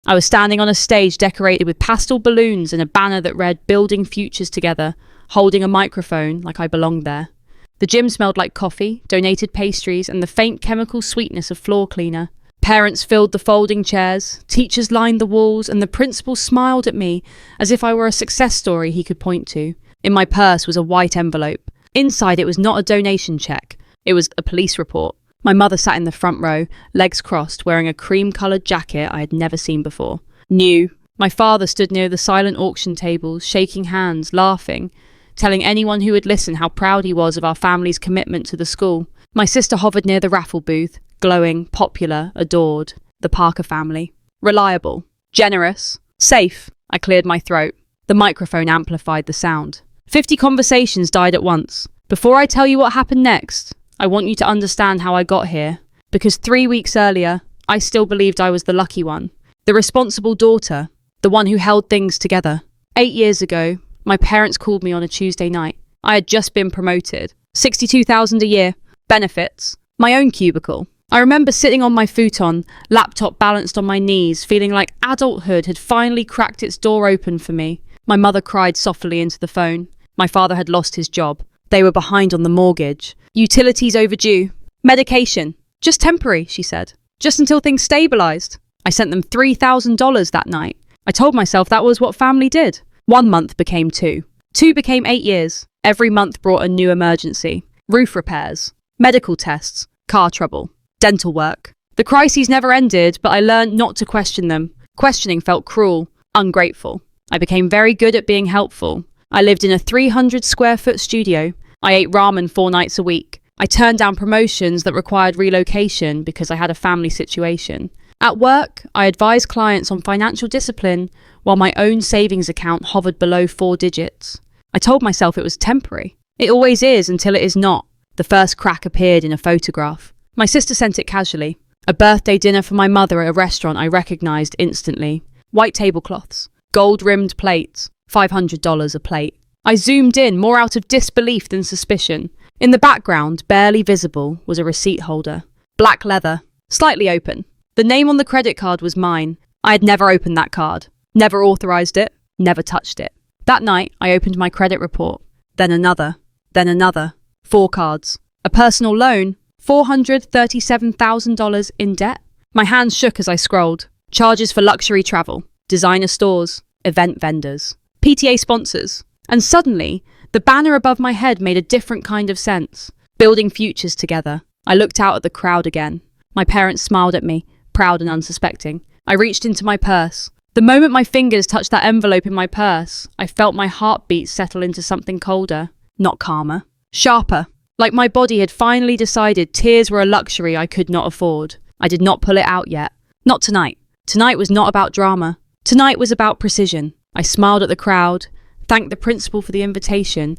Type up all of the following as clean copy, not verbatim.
I was standing on a stage decorated with pastel balloons and a banner that read "Building Futures Together," holding a microphone like I belonged there. The gym smelled like coffee, donated pastries, and the faint chemical sweetness of floor cleaner. Parents filled the folding chairs, teachers lined the walls, and the principal smiled at me as if I were a success story he could point to. In my purse was a white envelope. Inside it was not a donation check. It was a police report. My mother sat in the front row, legs crossed, wearing a cream-coloured jacket I had never seen before. New. My father stood near the silent auction tables, shaking hands, laughing, telling anyone who would listen how proud he was of our family's commitment to the school. My sister hovered near the raffle booth, glowing, popular, adored. The Parker family. Reliable. Generous. Safe. I cleared my throat. The microphone amplified the sound. 50 conversations died at once. Before I tell you what happened next, I want you to understand how I got here. Because 3 weeks earlier, I still believed I was the lucky one. The responsible daughter. The one who held things together. 8 years ago, my parents called me on a Tuesday night. I had just been promoted. $62,000 a year. Benefits. My own cubicle. I remember sitting on my futon, laptop balanced on my knees, feeling like adulthood had finally cracked its door open for me. My mother cried softly into the phone. My father had lost his job. They were behind on the mortgage. Utilities overdue. Medication. Just temporary, she said. Just until things stabilised. I sent them $3,000 that night. I told myself that was what family did. 1 month became 2. 2 became 8 years. Every month brought a new emergency. Roof repairs. Medical tests. Car trouble. Dental work. The crises never ended, but I learned not to question them. Questioning felt cruel, ungrateful. I became very good at being helpful. I lived in a 300-square-foot studio. I ate ramen 4 nights a week. I turned down promotions that required relocation because I had a family situation. At work, I advised clients on financial discipline while my own savings account hovered below 4 digits. I told myself it was temporary. It always is until it is not. The first crack appeared in a photograph. My sister sent it casually. A birthday dinner for my mother at a restaurant I recognised instantly. White tablecloths. Gold-rimmed plates. $500 a plate. I zoomed in, more out of disbelief than suspicion. In the background, barely visible, was a receipt holder. Black leather. Slightly open. The name on the credit card was mine. I had never opened that card. Never authorised it. Never touched it. That night, I opened my credit report. Then another. Then another. 4 cards. A personal loan. $437,000 in debt. My hands shook as I scrolled. Charges for luxury travel. Designer stores. Event vendors. PTA sponsors. And suddenly, the banner above my head made a different kind of sense. Building futures together. I looked out at the crowd again. My parents smiled at me, proud and unsuspecting. I reached into my purse. The moment my fingers touched that envelope in my purse, I felt my heartbeat settle into something colder. Not calmer. Sharper. Like my body had finally decided tears were a luxury I could not afford. I did not pull it out yet. Not tonight. Tonight was not about drama. Tonight was about precision. I smiled at the crowd, thanked the principal for the invitation,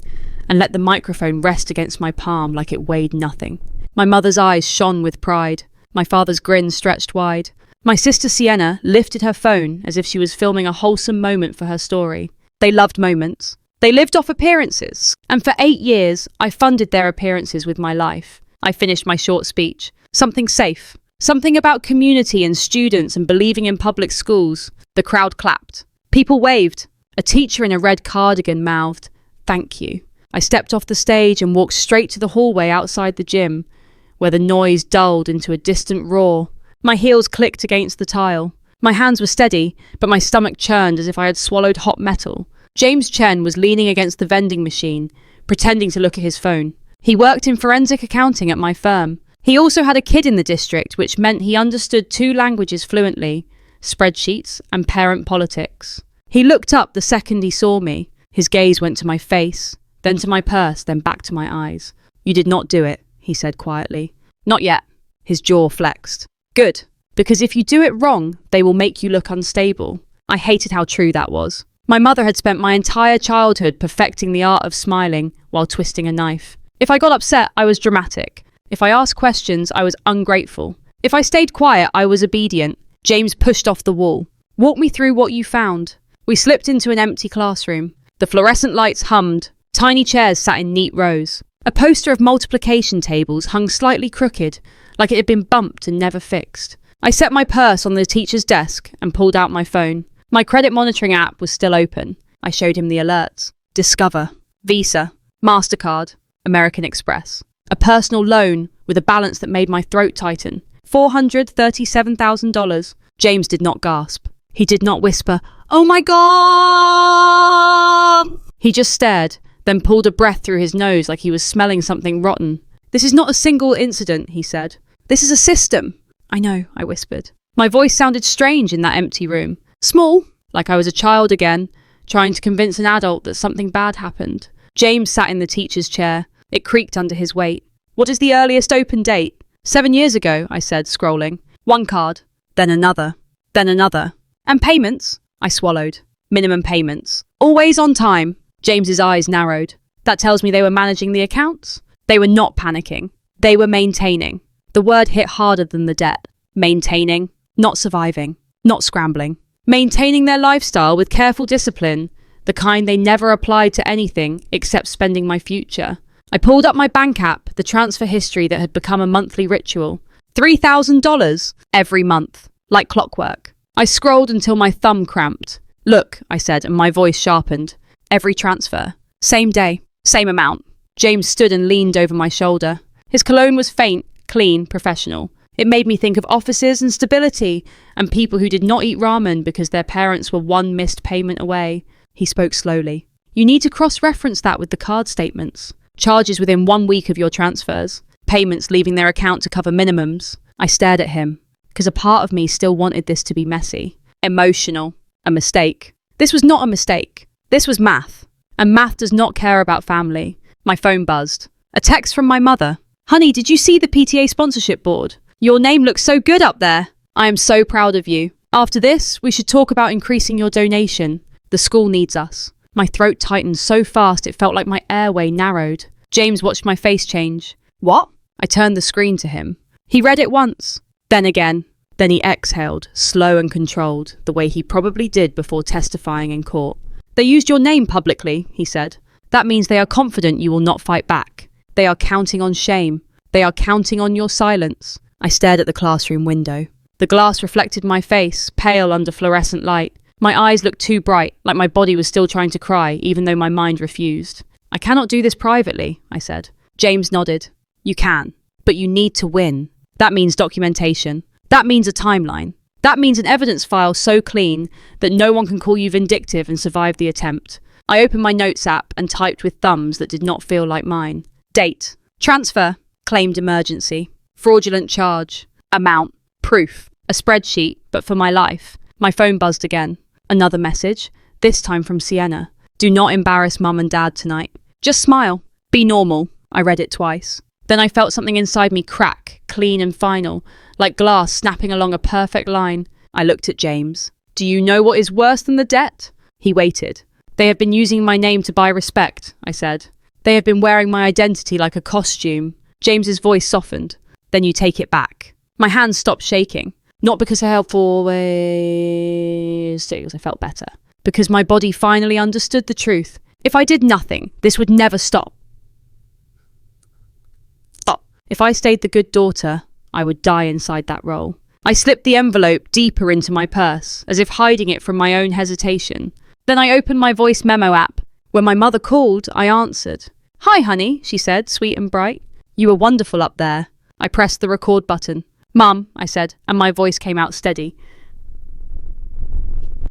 and let the microphone rest against my palm like it weighed nothing. My mother's eyes shone with pride. My father's grin stretched wide. My sister Sienna lifted her phone as if she was filming a wholesome moment for her story. They loved moments. They lived off appearances. And for 8 years, I funded their appearances with my life. I finished my short speech. Something safe. Something about community and students and believing in public schools. The crowd clapped. People waved. A teacher in a red cardigan mouthed, "Thank you." I stepped off the stage and walked straight to the hallway outside the gym, where the noise dulled into a distant roar. My heels clicked against the tile. My hands were steady, but my stomach churned as if I had swallowed hot metal. James Chen was leaning against the vending machine, pretending to look at his phone. He worked in forensic accounting at my firm. He also had a kid in the district, which meant he understood 2 languages fluently, spreadsheets and parent politics. He looked up the second he saw me. His gaze went to my face, then to my purse, then back to my eyes. "You did not do it," he said quietly. "Not yet." His jaw flexed. "Good, because if you do it wrong, they will make you look unstable." I hated how true that was. My mother had spent my entire childhood perfecting the art of smiling while twisting a knife. If I got upset, I was dramatic. If I asked questions, I was ungrateful. If I stayed quiet, I was obedient. James pushed off the wall. "Walk me through what you found." We slipped into an empty classroom. The fluorescent lights hummed. Tiny chairs sat in neat rows. A poster of multiplication tables hung slightly crooked, like it had been bumped and never fixed. I set my purse on the teacher's desk and pulled out my phone. My credit monitoring app was still open. I showed him the alerts. Discover, Visa, MasterCard, American Express. A personal loan with a balance that made my throat tighten. $437,000. James did not gasp. He did not whisper, "Oh my God!" He just stared, then pulled a breath through his nose like he was smelling something rotten. "This is not a single incident," he said. "This is a system." "I know," I whispered. My voice sounded strange in that empty room. Small, like I was a child again, trying to convince an adult that something bad happened. James sat in the teacher's chair. It creaked under his weight. "What is the earliest open date?" 7 years ago, I said, scrolling. One card, then another, then another. "And payments?" I swallowed. "Minimum payments. Always on time." James's eyes narrowed. "That tells me they were managing the accounts?" They were not panicking. They were maintaining. The word hit harder than the debt. Maintaining, not surviving, not scrambling. Maintaining their lifestyle with careful discipline, the kind they never applied to anything except spending my future. I pulled up my bank app, the transfer history that had become a monthly ritual. $3,000 every month, like clockwork. I scrolled until my thumb cramped. "Look," I said, and my voice sharpened. "Every transfer. Same day, same amount." James stood and leaned over my shoulder. His cologne was faint, clean, professional. It made me think of offices and stability and people who did not eat ramen because their parents were one missed payment away. He spoke slowly. "You need to cross-reference that with the card statements. Charges within 1 week of your transfers. Payments leaving their account to cover minimums." I stared at him, because a part of me still wanted this to be messy. Emotional. A mistake. This was not a mistake. This was math. And math does not care about family. My phone buzzed. A text from my mother. "Honey, did you see the PTA sponsorship board? Your name looks so good up there. I am so proud of you. After this, we should talk about increasing your donation. The school needs us." My throat tightened so fast it felt like my airway narrowed. James watched my face change. "What?" I turned the screen to him. He read it once, then again. Then he exhaled, slow and controlled, the way he probably did before testifying in court. "They used your name publicly," he said. "That means they are confident you will not fight back. They are counting on shame. They are counting on your silence." I stared at the classroom window. The glass reflected my face, pale under fluorescent light. My eyes looked too bright, like my body was still trying to cry, even though my mind refused. "I cannot do this privately," I said. James nodded. "You can, but you need to win. That means documentation. That means a timeline. That means an evidence file so clean that no one can call you vindictive and survive the attempt." I opened my notes app and typed with thumbs that did not feel like mine. Date. Transfer. Claimed emergency. Fraudulent charge. Amount. Proof. A spreadsheet, but for my life. My phone buzzed again. Another message, this time from Sienna. "Do not embarrass Mum and Dad tonight. Just smile. Be normal." I read it twice. Then I felt something inside me crack, clean and final, like glass snapping along a perfect line. I looked at James. "Do you know what is worse than the debt?" He waited. "They have been using my name to buy respect," I said. "They have been wearing my identity like a costume." James's voice softened. "Then you take it back." My hands stopped shaking. Not because I held always, I felt better. Because my body finally understood the truth. If I did nothing, this would never stop. If I stayed the good daughter, I would die inside that role. I slipped the envelope deeper into my purse, as if hiding it from my own hesitation. Then I opened my voice memo app. When my mother called, I answered. "Hi, honey," she said, sweet and bright. "You were wonderful up there." I pressed the record button. "Mum," I said, and my voice came out steady.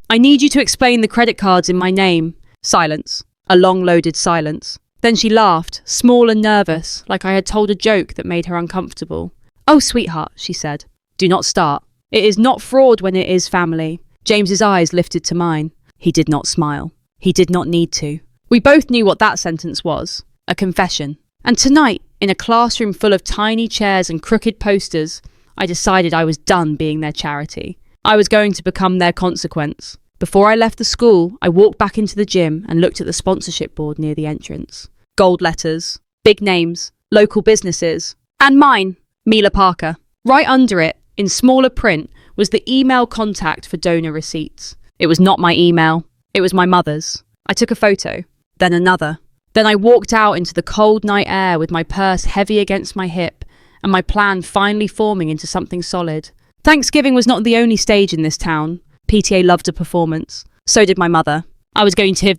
"I need you to explain the credit cards in my name." Silence. A long-loaded silence. Then she laughed, small and nervous, like I had told a joke that made her uncomfortable. "Oh, sweetheart," she said. "Do not start. It is not fraud when it is family." James's eyes lifted to mine. He did not smile. He did not need to. We both knew what that sentence was. A confession. And tonight, in a classroom full of tiny chairs and crooked posters, I decided I was done being their charity. I was going to become their consequence. Before I left the school, I walked back into the gym and looked at the sponsorship board near the entrance. Gold letters, big names, local businesses, and mine, Mila Parker. Right under it, in smaller print, was the email contact for donor receipts. It was not my email. It was my mother's. I took a photo, then another. Then I walked out into the cold night air with my purse heavy against my hip and my plan finally forming into something solid. Thanksgiving was not the only stage in this town. PTA loved a performance. So did my mother. I was going to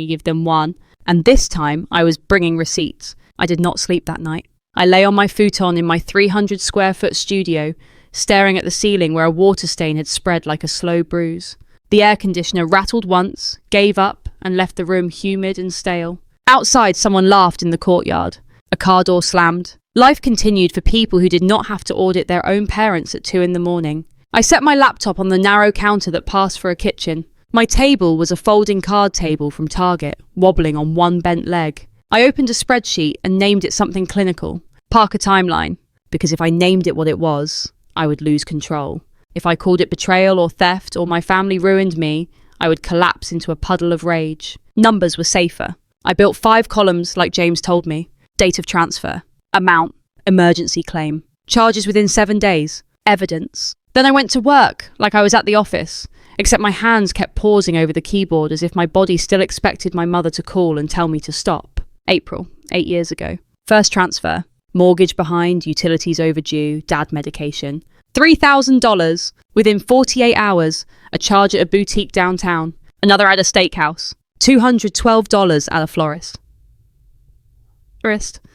give them one. And this time, I was bringing receipts. I did not sleep that night. I lay on my futon in my 300 square foot studio, staring at the ceiling where a water stain had spread like a slow bruise. The air conditioner rattled once, gave up, and left the room humid and stale. Outside, someone laughed in the courtyard. A car door slammed. Life continued for people who did not have to audit their own parents at 2 a.m. I set my laptop on the narrow counter that passed for a kitchen. My table was a folding card table from Target, wobbling on one bent leg. I opened a spreadsheet and named it something clinical. Parker Timeline. Because if I named it what it was, I would lose control. If I called it betrayal or theft or my family ruined me, I would collapse into a puddle of rage. Numbers were safer. I built 5 columns like James told me. Date of transfer. Amount. Emergency claim. Charges within 7 days. Evidence. Then I went to work, like I was at the office, except my hands kept pausing over the keyboard as if my body still expected my mother to call and tell me to stop. April, 8 years ago. First transfer. Mortgage behind, utilities overdue, dad medication. $3,000. Within 48 hours, a charge at a boutique downtown. Another at a steakhouse. $212 at a florist.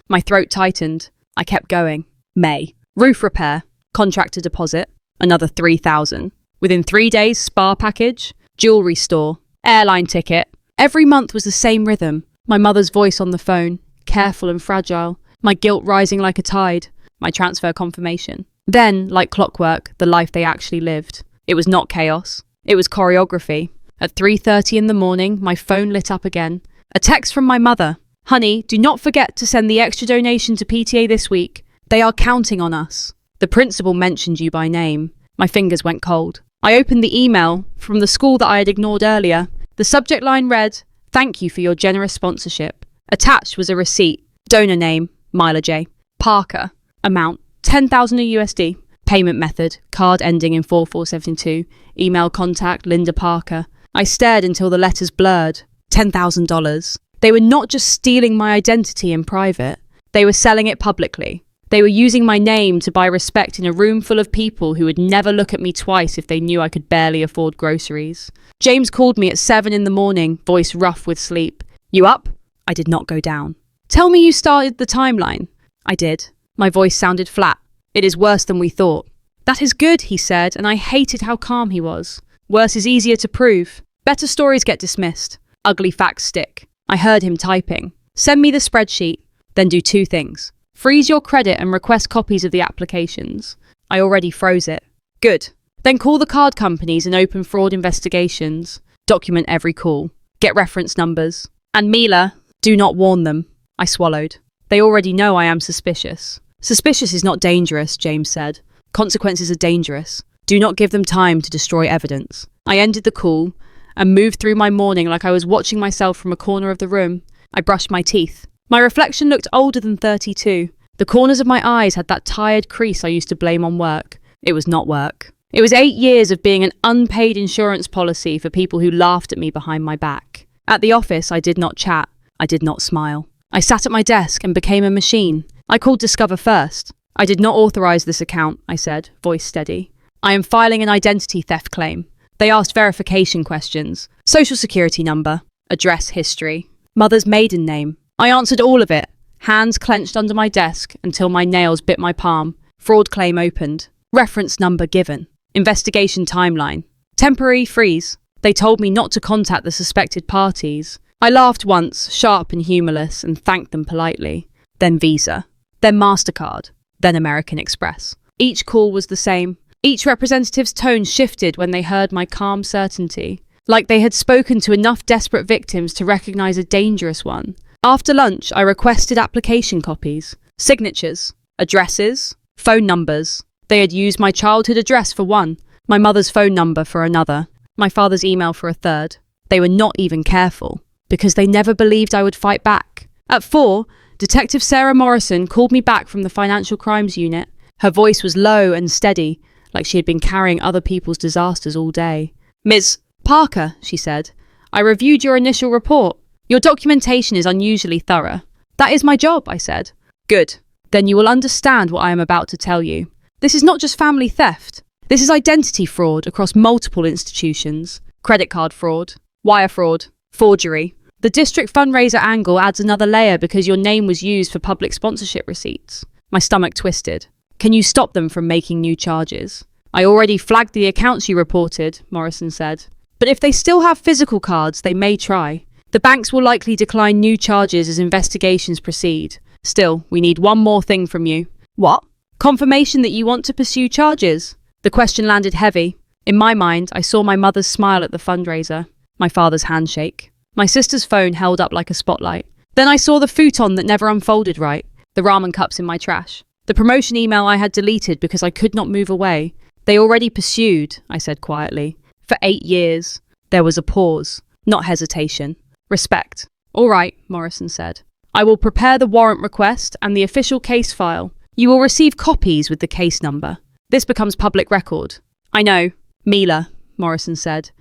My throat tightened. I kept going. May. Roof repair. Contractor deposit. Another $3,000. Within 3 days, spa package. Jewelry store. Airline ticket. Every month was the same rhythm. My mother's voice on the phone. Careful and fragile. My guilt rising like a tide. My transfer confirmation. Then, like clockwork, the life they actually lived. It was not chaos. It was choreography. At 3:30 in the morning, my phone lit up again. A text from my mother. Honey, do not forget to send the extra donation to PTA this week. They are counting on us. The principal mentioned you by name. My fingers went cold. I opened the email from the school that I had ignored earlier. The subject line read, "Thank you for your generous sponsorship." Attached was a receipt. Donor name, Mila J. Parker. Amount, $10,000 USD. Payment method, card ending in 4472. Email contact, Linda Parker. I stared until the letters blurred. $10,000. They were not just stealing my identity in private. They were selling it publicly. They were using my name to buy respect in a room full of people who would never look at me twice if they knew I could barely afford groceries. James called me at 7 in the morning, voice rough with sleep. You up? I did not go down. Tell me you started the timeline. I did. My voice sounded flat. It is worse than we thought. That is good, he said, and I hated how calm he was. Worse is easier to prove. Better stories get dismissed. Ugly facts stick. I heard him typing. Send me the spreadsheet. Then do 2 things. Freeze your credit and request copies of the applications. I already froze it. Good. Then call the card companies and open fraud investigations. Document every call. Get reference numbers. And Mila, do not warn them. I swallowed. They already know I am suspicious. Suspicious is not dangerous, James said. Consequences are dangerous. Do not give them time to destroy evidence. I ended the call and moved through my morning like I was watching myself from a corner of the room. I brushed my teeth. My reflection looked older than 32. The corners of my eyes had that tired crease I used to blame on work. It was not work. It was 8 years of being an unpaid insurance policy for people who laughed at me behind my back. At the office, I did not chat. I did not smile. I sat at my desk and became a machine. I called Discover first. I did not authorize this account, I said, voice steady. I am filing an identity theft claim. They asked verification questions. Social security number. Address history. Mother's maiden name. I answered all of it, hands clenched under my desk until my nails bit my palm. Fraud claim opened. Reference number given. Investigation timeline. Temporary freeze. They told me not to contact the suspected parties. I laughed once, sharp and humorless, and thanked them politely. Then Visa. Then MasterCard. Then American Express. Each call was the same. Each representative's tone shifted when they heard my calm certainty, like they had spoken to enough desperate victims to recognize a dangerous one. After lunch, I requested application copies, signatures, addresses, phone numbers. They had used my childhood address for one, my mother's phone number for another, my father's email for a third. They were not even careful, because they never believed I would fight back. At 4, Detective Sarah Morrison called me back from the Financial Crimes Unit. Her voice was low and steady, like she had been carrying other people's disasters all day. Ms. Parker, she said, I reviewed your initial report. Your documentation is unusually thorough. That is my job, I said. Good. Then you will understand what I am about to tell you. This is not just family theft. This is identity fraud across multiple institutions. Credit card fraud, wire fraud, forgery. The district fundraiser angle adds another layer because your name was used for public sponsorship receipts. My stomach twisted. Can you stop them from making new charges? I already flagged the accounts you reported, Morrison said. But if they still have physical cards, they may try. The banks will likely decline new charges as investigations proceed. Still, we need one more thing from you. What? Confirmation that you want to pursue charges. The question landed heavy. In my mind, I saw my mother's smile at the fundraiser, my father's handshake, my sister's phone held up like a spotlight. Then I saw the futon that never unfolded right, the ramen cups in my trash, the promotion email I had deleted because I could not move away. They already pursued, I said quietly. For 8 years. There was a pause, not hesitation. Respect. All right, Morrison said. I will prepare the warrant request and the official case file. You will receive copies with the case number. This becomes public record. I know. Mila, Morrison said.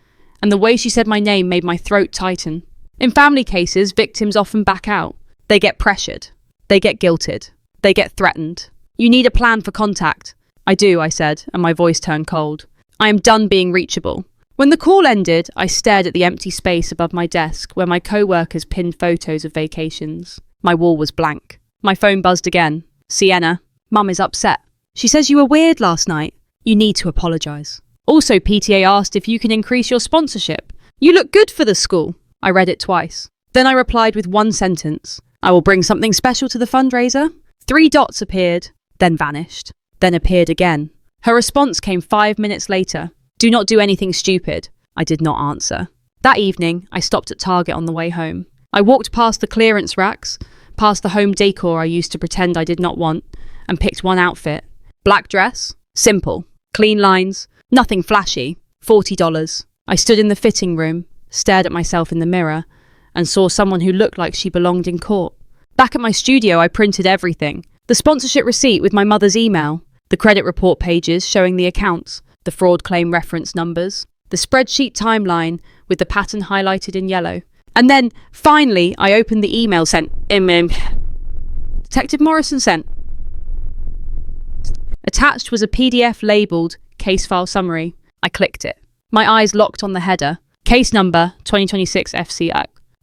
And the way she said my name made my throat tighten. In family cases, victims often back out. They get pressured. They get guilted. They get threatened. You need a plan for contact. I do, I said, and my voice turned cold. I am done being reachable. When the call ended, I stared at the empty space above my desk where my co-workers pinned photos of vacations. My wall was blank. My phone buzzed again. Sienna, Mum is upset. She says you were weird last night. You need to apologise. Also, PTA asked if you can increase your sponsorship. You look good for the school. I read it twice. Then I replied with one sentence. I will bring something special to the fundraiser. 3 dots appeared, then vanished, then appeared again. Her response came 5 minutes later. Do not do anything stupid. I did not answer. That evening, I stopped at Target on the way home. I walked past the clearance racks, past the home decor I used to pretend I did not want, and picked one outfit. Black dress, simple, clean lines, nothing flashy, $40. I stood in the fitting room, stared at myself in the mirror, and saw someone who looked like she belonged in court. Back at my studio, I printed everything. The sponsorship receipt with my mother's email, the credit report pages showing the accounts, the fraud claim reference numbers, the spreadsheet timeline with the pattern highlighted in yellow. And then, finally, I opened the email sent. Detective Morrison sent. Attached was a PDF labelled Case File Summary. I clicked it. My eyes locked on the header. Case number 2026 FC.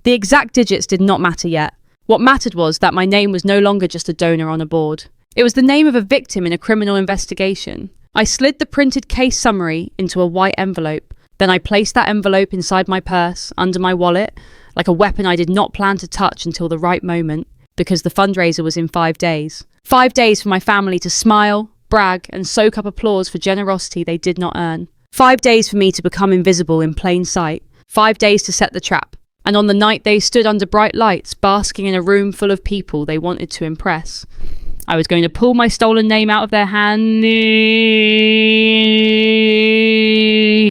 The exact digits did not matter yet. What mattered was that my name was no longer just a donor on a board. It was the name of a victim in a criminal investigation. I slid the printed case summary into a white envelope. Then I placed that envelope inside my purse, under my wallet, like a weapon I did not plan to touch until the right moment, because the fundraiser was in 5 days. 5 days for my family to smile, brag, and soak up applause for generosity they did not earn. 5 days for me to become invisible in plain sight. 5 days to set the trap. And on the night they stood under bright lights, basking in a room full of people they wanted to impress, I was going to pull my stolen name out of their hand.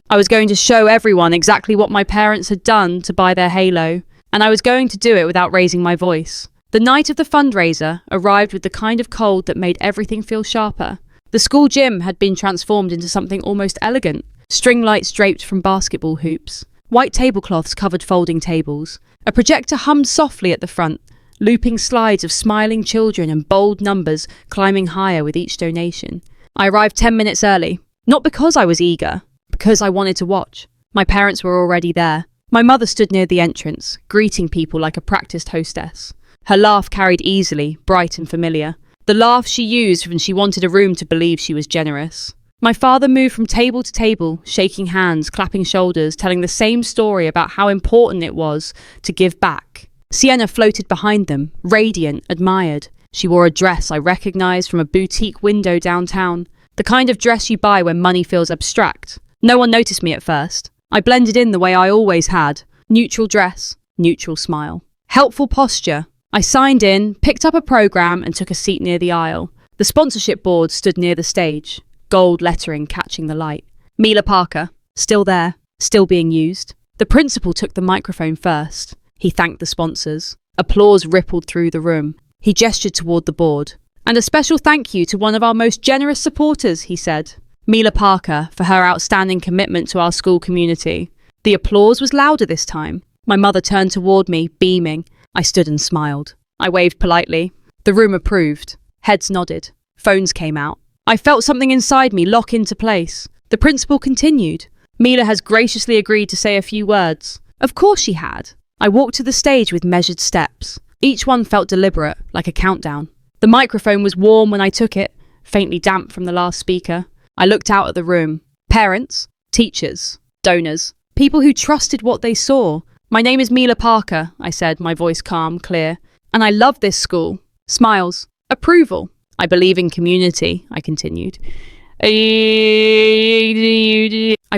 I was going to show everyone exactly what my parents had done to buy their halo, and I was going to do it without raising my voice. The night of the fundraiser arrived with the kind of cold that made everything feel sharper. The school gym had been transformed into something almost elegant. String lights draped from basketball hoops. White tablecloths covered folding tables. A projector hummed softly at the front, looping slides of smiling children and bold numbers climbing higher with each donation. I arrived 10 minutes early, not because I was eager, because I wanted to watch. My parents were already there. My mother stood near the entrance, greeting people like a practiced hostess. Her laugh carried easily, bright and familiar. The laugh she used when she wanted a room to believe she was generous. My father moved from table to table, shaking hands, clapping shoulders, telling the same story about how important it was to give back. Sienna floated behind them, radiant, admired. She wore a dress I recognized from a boutique window downtown. The kind of dress you buy when money feels abstract. No one noticed me at first. I blended in the way I always had. Neutral dress, neutral smile. Helpful posture. I signed in, picked up a program and took a seat near the aisle. The sponsorship board stood near the stage. Gold lettering catching the light. Mila Parker, still there, still being used. The principal took the microphone first. He thanked the sponsors. Applause rippled through the room. He gestured toward the board. And a special thank you to one of our most generous supporters, he said. Mila Parker, for her outstanding commitment to our school community. The applause was louder this time. My mother turned toward me, beaming. I stood and smiled. I waved politely. The room approved. Heads nodded. Phones came out. I felt something inside me lock into place. The principal continued. Mila has graciously agreed to say a few words. Of course she had. I walked to the stage with measured steps. Each one felt deliberate, like a countdown. The microphone was warm when I took it, faintly damp from the last speaker. I looked out at the room. Parents, teachers, donors, people who trusted what they saw. My name is Mila Parker, I said, my voice calm, clear. And I love this school. Smiles. Approval. I believe in community, I continued. I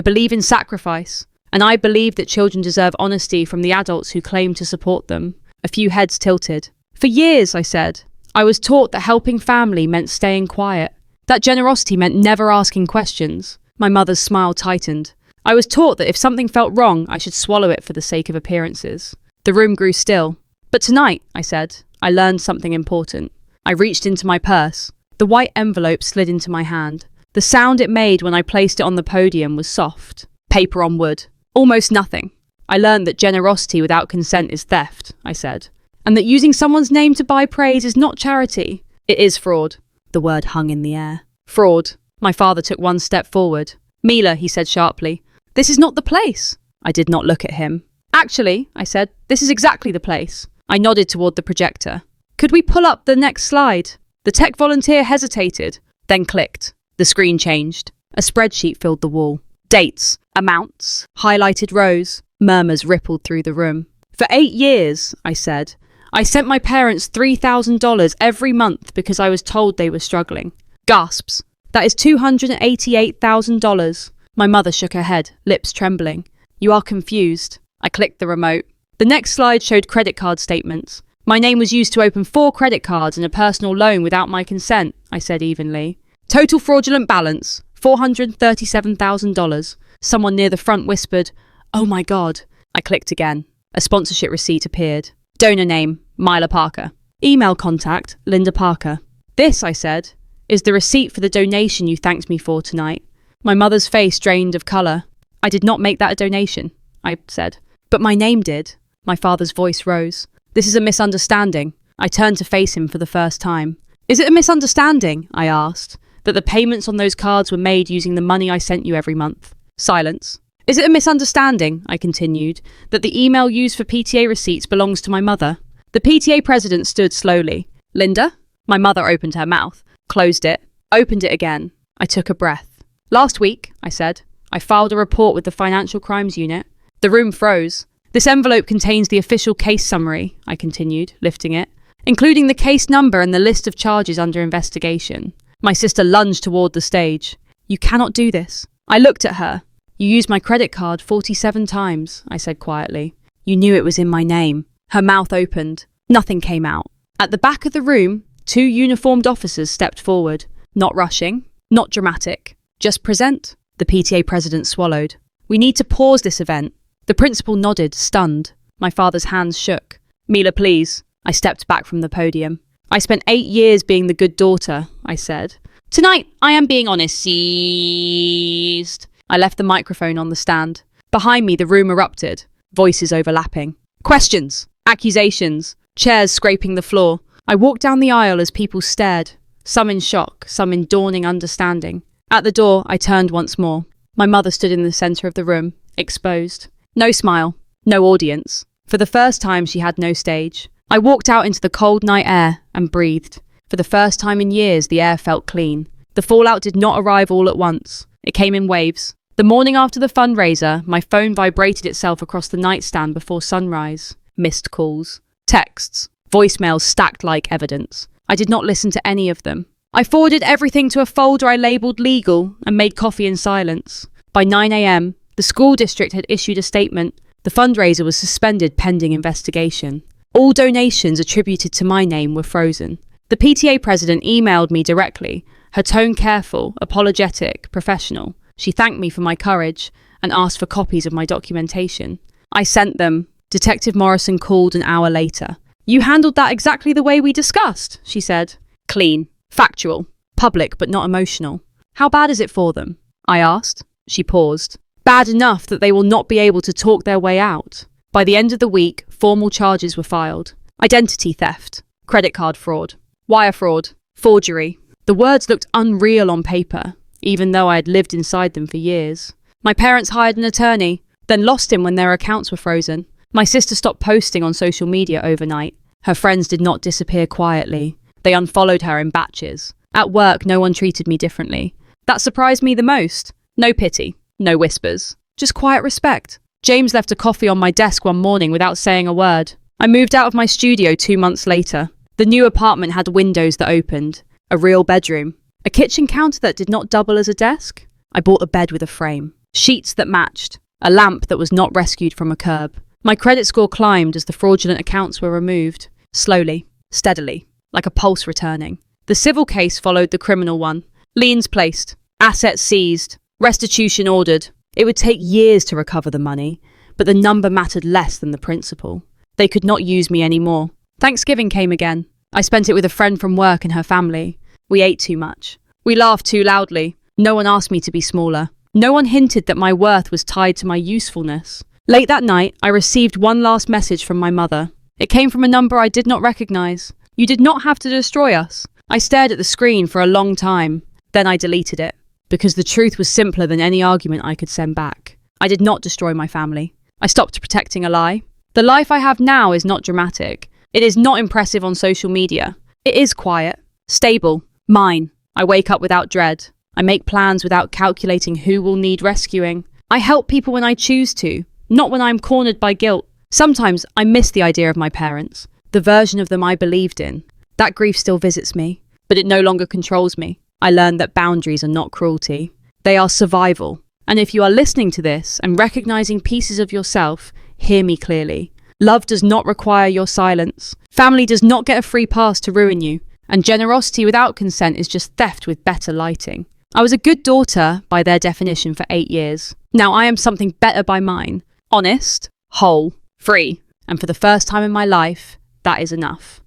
believe in sacrifice. And I believe that children deserve honesty from the adults who claim to support them. A few heads tilted. For years, I said, I was taught that helping family meant staying quiet. That generosity meant never asking questions. My mother's smile tightened. I was taught that if something felt wrong, I should swallow it for the sake of appearances. The room grew still. But tonight, I said, I learned something important. I reached into my purse. The white envelope slid into my hand. The sound it made when I placed it on the podium was soft. Paper on wood. Almost nothing. I learned that generosity without consent is theft, I said. And that using someone's name to buy praise is not charity. It is fraud. The word hung in the air. Fraud. My father took one step forward. Mila, he said sharply, this is not the place. I did not look at him. Actually, I said, this is exactly the place. I nodded toward the projector. Could we pull up the next slide? The tech volunteer hesitated, then clicked. The screen changed. A spreadsheet filled the wall. Dates, amounts, highlighted rows. Murmurs rippled through the room. For 8 years, I said, I sent my parents $3,000 every month because I was told they were struggling. Gasps. That is $288,000. My mother shook her head, lips trembling. You are confused. I clicked the remote. The next slide showed credit card statements. My name was used to open 4 credit cards and a personal loan without my consent, I said evenly. Total fraudulent balance, $437,000. Someone near the front whispered, oh my God. I clicked again. A sponsorship receipt appeared. Donor name, Mila Parker. Email contact, Linda Parker. This, I said, is the receipt for the donation you thanked me for tonight. My mother's face drained of colour. I did not make that a donation, I said. But my name did. My father's voice rose. This is a misunderstanding. I turned to face him for the first time. Is it a misunderstanding, I asked, that the payments on those cards were made using the money I sent you every month? Silence. Is it a misunderstanding, I continued, that the email used for PTA receipts belongs to my mother? The PTA president stood slowly. Linda? My mother opened her mouth, closed it, opened it again. I took a breath. Last week, I said, I filed a report with the Financial Crimes Unit. The room froze. This envelope contains the official case summary, I continued, lifting it, including the case number and the list of charges under investigation. My sister lunged toward the stage. You cannot do this. I looked at her. You used my credit card 47 times, I said quietly. You knew it was in my name. Her mouth opened. Nothing came out. At the back of the room, 2 uniformed officers stepped forward. Not rushing, not dramatic. Just present. The PTA president swallowed. We need to pause this event. The principal nodded, stunned. My father's hands shook. Mila, please. I stepped back from the podium. I spent 8 years being the good daughter, I said. Tonight, I am being honest. Seized. I left the microphone on the stand. Behind me, the room erupted. Voices overlapping. Questions. Accusations. Chairs scraping the floor. I walked down the aisle as people stared. Some in shock, some in dawning understanding. At the door, I turned once more. My mother stood in the centre of the room, exposed. No smile. No audience. For the first time, she had no stage. I walked out into the cold night air and breathed. For the first time in years, the air felt clean. The fallout did not arrive all at once. It came in waves. The morning after the fundraiser, my phone vibrated itself across the nightstand before sunrise. Missed calls. Texts. Voicemails stacked like evidence. I did not listen to any of them. I forwarded everything to a folder I labelled legal and made coffee in silence. By 9 a.m, the school district had issued a statement. The fundraiser was suspended pending investigation. All donations attributed to my name were frozen. The PTA president emailed me directly, her tone careful, apologetic, professional. She thanked me for my courage and asked for copies of my documentation. I sent them. Detective Morrison called an hour later. You handled that exactly the way we discussed, she said. Clean, factual, public but not emotional. How bad is it for them? I asked. She paused. Bad enough that they will not be able to talk their way out. By the end of the week, formal charges were filed. Identity theft, credit card fraud, wire fraud, Forgery. The words looked unreal on paper, even though I had lived inside them for years. My parents hired an attorney, then lost him when their accounts were frozen. My sister stopped posting on social media overnight. Her friends did not disappear quietly. They unfollowed her in batches. At work, no one treated me differently. That surprised me the most. No pity, no whispers, just quiet respect. James left a coffee on my desk one morning without saying a word. I moved out of my studio 2 months later. The new apartment had windows that opened, a real bedroom, a kitchen counter that did not double as a desk. I bought a bed with a frame, sheets that matched, a lamp that was not rescued from a curb. My credit score climbed as the fraudulent accounts were removed, slowly, steadily, like a pulse returning. The civil case followed the criminal one. Liens placed, assets seized, restitution ordered. It would take years to recover the money, but the number mattered less than the principle. They could not use me anymore. Thanksgiving came again. I spent it with a friend from work and her family. We ate too much. We laughed too loudly. No one asked me to be smaller. No one hinted that my worth was tied to my usefulness. Late that night, I received one last message from my mother. It came from a number I did not recognize. You did not have to destroy us. I stared at the screen for a long time. Then I deleted it, because the truth was simpler than any argument I could send back. I did not destroy my family. I stopped protecting a lie. The life I have now is not dramatic. It is not impressive on social media. It is quiet, stable, mine. I wake up without dread. I make plans without calculating who will need rescuing. I help people when I choose to, not when I'm cornered by guilt. Sometimes I miss the idea of my parents, the version of them I believed in. That grief still visits me, but it no longer controls me. I learned that boundaries are not cruelty. They are survival. And if you are listening to this and recognizing pieces of yourself, hear me clearly. Love does not require your silence. Family does not get a free pass to ruin you. And generosity without consent is just theft with better lighting. I was a good daughter by their definition for 8 years. Now I am something better by mine. Honest, whole, free. And for the first time in my life, that is enough.